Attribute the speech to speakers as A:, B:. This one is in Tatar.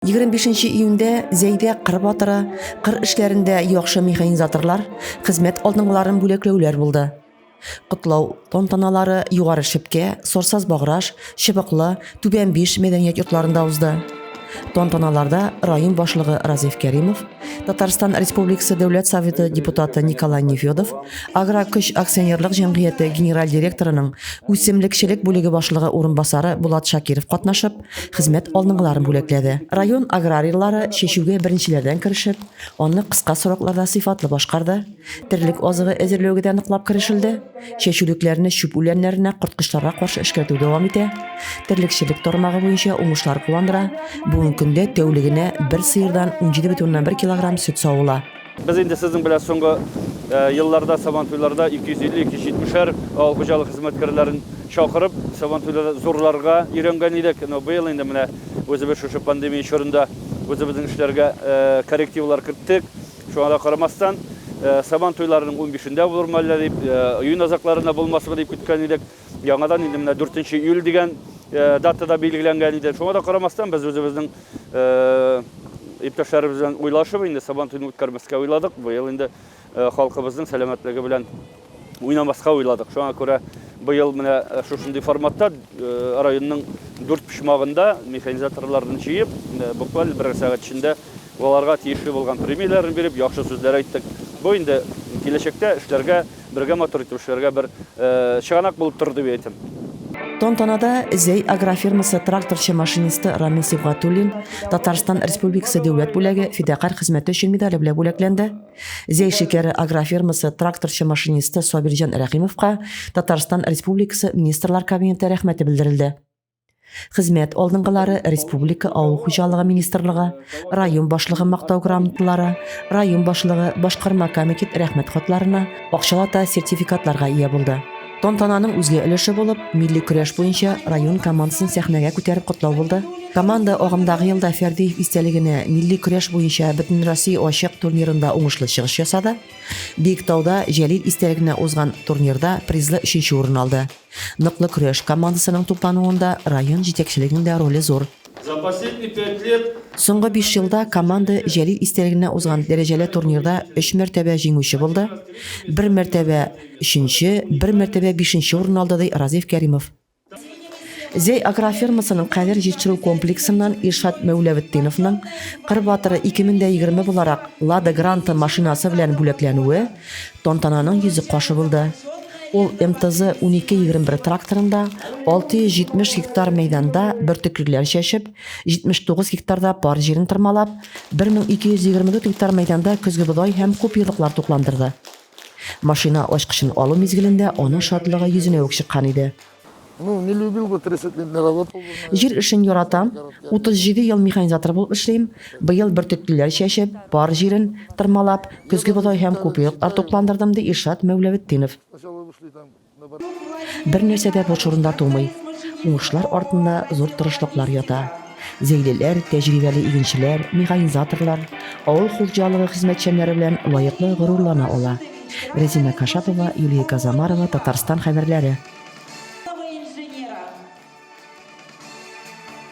A: 25 июньдә Зәйдә кыр батыры, кыр эшләрендә яхшы механизаторлар, хезмәт алдынгыларын бүләкләүләр булды. Котлау тантаналары югары шепкә, Сорсаз Баграш, Чыбыклы, Түбәнбиш мәдәният йортларында узды. Тантаналарда район башлыгы Разиф Кәримов, Татарстан Республикасы Дәүләт Советы депутаты Николай Нефёдов, Агрокөч акционерлык җәмгыяте генераль директорының үсемлекчелек бүлеге башлыгы урынбасары Булат Шакиров катнашып, хезмәт алдынгыларын бүләкләде. Район аграрийлары чәчүгә беренчеләрдән керешеп, аны кыска срокларда сыйфатлы башкарды. Терлек азыгы әзерләүгә дә ныклап керешелде. Чәчүлекләрне чүп үләннәренә корткычларга каршы эшкәртү дәвам итә. Терлекчелек тармагы буенча уңышлар кулландыра. Бүгенге көндә тәүлегенә бер сыердан 17,1 килограмм сөт савыла.
B: Biz indi sizin bilen soңгы yıllarda Sabantuylarda 250-270 авыл хуҗалык хезмәткәрләрен чакырып, Sabantuylarda зорларга өйрәнгән идек. Быел инде менә үзебез шушы пандемия чорында үзебезнең эшләргә коррективлар керттек. Шуңа да карамастан Sabantuylarның 15-ндә булыр мәллә дип, июнь азакларында булмасмы дип көткән идек. Яңадан инде менә 4 июль дигән датада билгеләнгән иде. Шуңа да карамастан без үзебезнең иптәшләребез белән уйлашып инде Сабантуйны үткәрмәскә уйладык. Быел инде халкыбызның сәламәтлеге белән уйнамаска уйладык. Шуңа күрә быел менә шушындый форматта районның 4 почмагында механизаторларны җыеп, буквально 1 сәгать эчендә аларга тиешле булган премияләрне биреп, яхшы сүзләр әйттек. Бу инде киләчәктә эшләргә, бергә мотор итүчеләргә бер чыганак булып торды дип әйтәм.
A: Тантанада Зәй агрофирмасы тракторчы машинисты Рамил Сибгатуллин Татарстан Республикасы дәүләт бүләге фидакарь хезмәте өчен медале белән бүләкләнде. Зәй шикәре агрофирмасы тракторчы машинисты Сабирҗан Рәхимовка Татарстан Республикасы министрлар кабинеты рәхмәте белдерелде. Хезмәт алдынгылары республика авыл хуҗалыгы министрлыгы, район башлыгы мактау грамоталары, район башлыгы башкарма комитет рәхмәт хатларына, акчалата сертификатларга ия булды. Тантананың үзгә өлеше булып, милли көрәш буенча район командасын сәхнәгә күтәреп котлау булды. Команда агымдагы елда Фәрдиев истәлегенә милли көрәш буенча Бөтен Россия ачык турнирында уңышлы чыгыш ясады. Биектауда Җәлил истәлегенә узган турнирда призлы 3нче урын алды. Ныклы көрәш командасының туплануында район җитәкчелегенең дә роле зур.
B: За последние 5 лет
A: Соңгы 5 елда команда Җәлил истәлегенә узган дәрәҗәле турнирда 3 мәртәбә җиңүче булды. 1 мәртәбә 3нче, 1 мәртәбә 5нче урын алды ди Разиф Кәримов. Зәй агрофирмасының кадер җитештерү комплексыннан Иршат Мәүләветдиновның Кыр батыры 2020 буларак Лада Гранта машинасы белән бүләкләнүе тантананың йөзе кашы булды. Ул МТЗ 1221 тракторында 670 гектар мәйданда бөртеклеләр чәчеп, 79 гектарда пар җирен тырмалап, 1224 гектар мәйданда көзге бодай һәм купилыклар тукландырды. Машина ачкычын алу мизгелендә аның шатлыгы йөзенә үк чыккан иде.
C: Не любил бы 30 лет, не работал.
A: Җир эшен яратам, 37 ел механизатор булып эшлим. Быел бөртеклеләр чәчеп, пар җирен тырмалап, көзге бодай һәм купилыклар тукландырдым ди Иршат Мәүләветдинов. Бер нәрсә дә буш урында тумый. Уңышлар артында зур тырышлыклар ята. Зәйлеләр, тәҗрибәле игенчеләр, механизаторлар, авыл хуҗалыгы хезмәтчәннәре белән лаеклы горурлана ала. Резина Кашапова, Юлия Казамарова, Татарстан хәбәрләре.